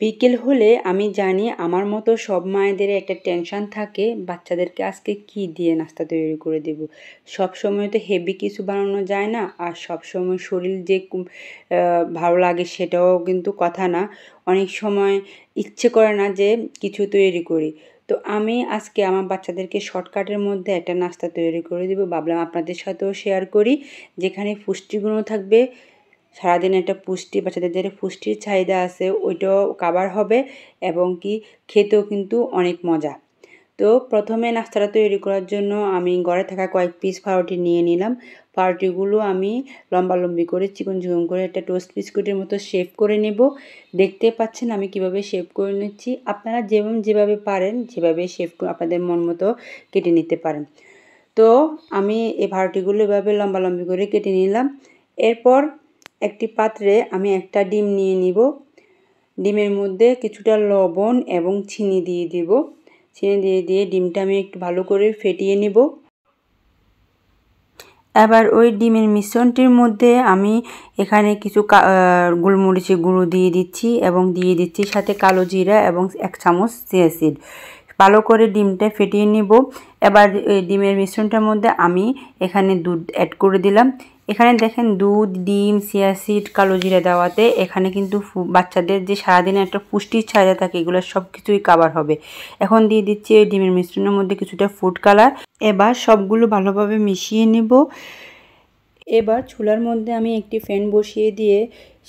বিকেল হলে আমি জানি আমার মতো সব মায়েদের একটা টেনশন থাকে বাচ্চাদেরকে আজকে কি দিয়ে নাস্তা তৈরি করে দেব। সবসময় তো হেভি কিছু বানানো যায় না, আর সবসময় শরীর যে ভালো লাগে সেটাও কিন্তু কথা না। অনেক সময় ইচ্ছে করে না যে কিছু তৈরি করি। তো আমি আজকে আমার বাচ্চাদেরকে শর্টকাটের মধ্যে একটা নাস্তা তৈরি করে দেবো, ভাবলাম আপনাদের সাথেও শেয়ার করি, যেখানে পুষ্টিগুণ থাকবে। সারাদিন একটা পুষ্টি, বাচ্চাদের যে পুষ্টির চাহিদা আছে ওইটাও কাভার হবে, এবং কি খেতেও কিন্তু অনেক মজা। তো প্রথমে নাস্তাটা তৈরি করার জন্য আমি ঘরে থাকা কয়েক পিস পাউরুটি নিয়ে নিলাম। পাউরুটিগুলো আমি লম্বালম্বি করে চিকন চিকন করে একটা টোস্ট বিস্কুটের মতো শেপ করে নেব। দেখতে পাচ্ছেন আমি কিভাবে শেপ করে নিচ্ছি। আপনারা যেভাবে পারেন যেভাবে শেপ আপনাদের মন মতো কেটে নিতে পারেন। তো আমি এই পাউরুটিগুলো এভাবে লম্বালম্বি করে কেটে নিলাম। এরপর একটি পাত্রে আমি একটা ডিম নিয়ে নিব। ডিমের মধ্যে কিছুটা লবণ এবং চিনি দিয়ে দিব। চিনি দিয়ে ডিমটা আমি একটু ভালো করে ফেটিয়ে নিব। এবার ওই ডিমের মিশ্রণটির মধ্যে আমি এখানে কিছু গোলমরিচের গুঁড়ো দিয়ে দিচ্ছি, এবং দিয়ে দিচ্ছি সাথে কালো জিরা এবং 1 চামচ চিয়া সিড। ভালো করে ডিমটা ফেটিয়ে নিব। এবার এই ডিমের মিশ্রণটার মধ্যে আমি এখানে দুধ অ্যাড করে দিলাম। এখানে দেখেন দুধ, ডিম, চিয়া সিড, কালো জিরা দেওয়াতে এখানে কিন্তু বাচ্চাদের যে সারাদিনে একটা পুষ্টির চাহিদা থাকে এগুলো সব কিছুই কাভার হবে। এখন দিয়ে দিচ্ছি এই ডিমের মিশ্রণের মধ্যে কিছুটা ফুড কালার। এবার সবগুলো ভালোভাবে মিশিয়ে নেব। এবার চুলার মধ্যে আমি একটি ফ্যান বসিয়ে দিয়ে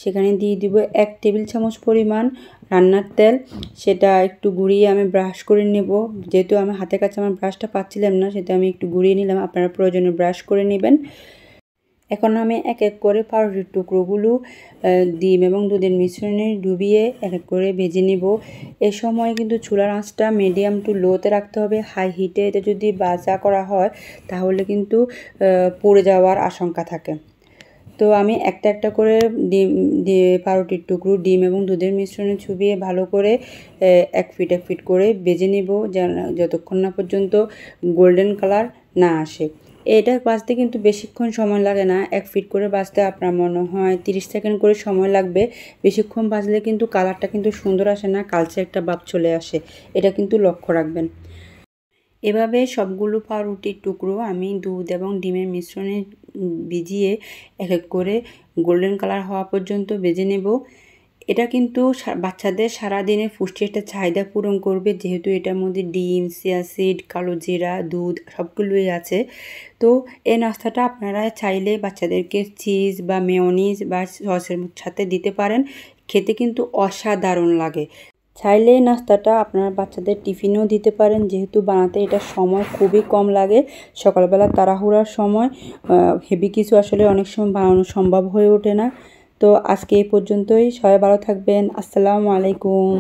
সেখানে দিয়ে দিব 1 টেবিল চামচ পরিমাণ রান্নার তেল। সেটা একটু গুঁড়িয়ে আমি ব্রাশ করে নেব। যেহেতু আমার হাতের কাছে আমার ব্রাশটা পাচ্ছিলাম না, সেটা আমি একটু গুঁড়িয়ে নিলাম। আপনারা প্রয়োজনে ব্রাশ করে নেবেন। এখন আমি এক এক করে পাউরুটির টুকরোগুলো ডিম এবং দুধের মিশ্রণে ডুবিয়ে এক এক করে ভেজে নিব। এ সময় কিন্তু চুলার আঁচটা মিডিয়াম টু লোতে রাখতে হবে। হাই হিটে এটা যদি ভাজা করা হয় তাহলে কিন্তু পুড়ে যাওয়ার আশঙ্কা থাকে। তো আমি একটা একটা করে পাউরুটির টুকরো ডিম এবং দুধের মিশ্রণে চুবিয়ে ভালো করে এক ফিট করে ভেজে নেব, যতক্ষণ না পর্যন্ত গোল্ডেন কালার না আসে। এটা ভাজতে কিন্তু বেশিক্ষণ সময় লাগে না। 1 ফিট করে ভাজতে আপনার মনে হয় 30 সেকেন্ড করে সময় লাগবে। বেশিক্ষণ ভাজলে কিন্তু কালারটা কিন্তু সুন্দর আসে না, কালচে একটা ভাব চলে আসে। এটা কিন্তু লক্ষ্য রাখবেন। এভাবে সবগুলো পাউরুটির টুকরো আমি দুধ এবং ডিমের মিশ্রণে ভিজিয়ে এক এক করে গোল্ডেন কালার হওয়া পর্যন্ত ভেজে নেব। এটা কিন্তু বাচ্চাদের সারাদিনে পুষ্টির একটা চাহিদা পূরণ করবে, যেহেতু এটার মধ্যে ডিম, চিয়া সিড, কালো জিরা, দুধ সবগুলোই আছে। তো এই নাস্তাটা আপনারা চাইলে বাচ্চাদেরকে চিজ বা মেয়োনিজ বা সসের সাথে দিতে পারেন। খেতে কিন্তু অসাধারণ লাগে। চাইলে এই নাস্তাটা আপনার বাচ্চাদের টিফিনেও দিতে পারেন, যেহেতু বানাতে এটা সময় খুবই কম লাগে। সকালবেলা তাড়াহুড়ার সময় হেভি কিছু আসলে অনেক সময় বানানো সম্ভব হয়ে ওঠে না। তো আজকে এই পর্যন্তই। সবাই ভালো থাকবেন। আসসালামু আলাইকুম।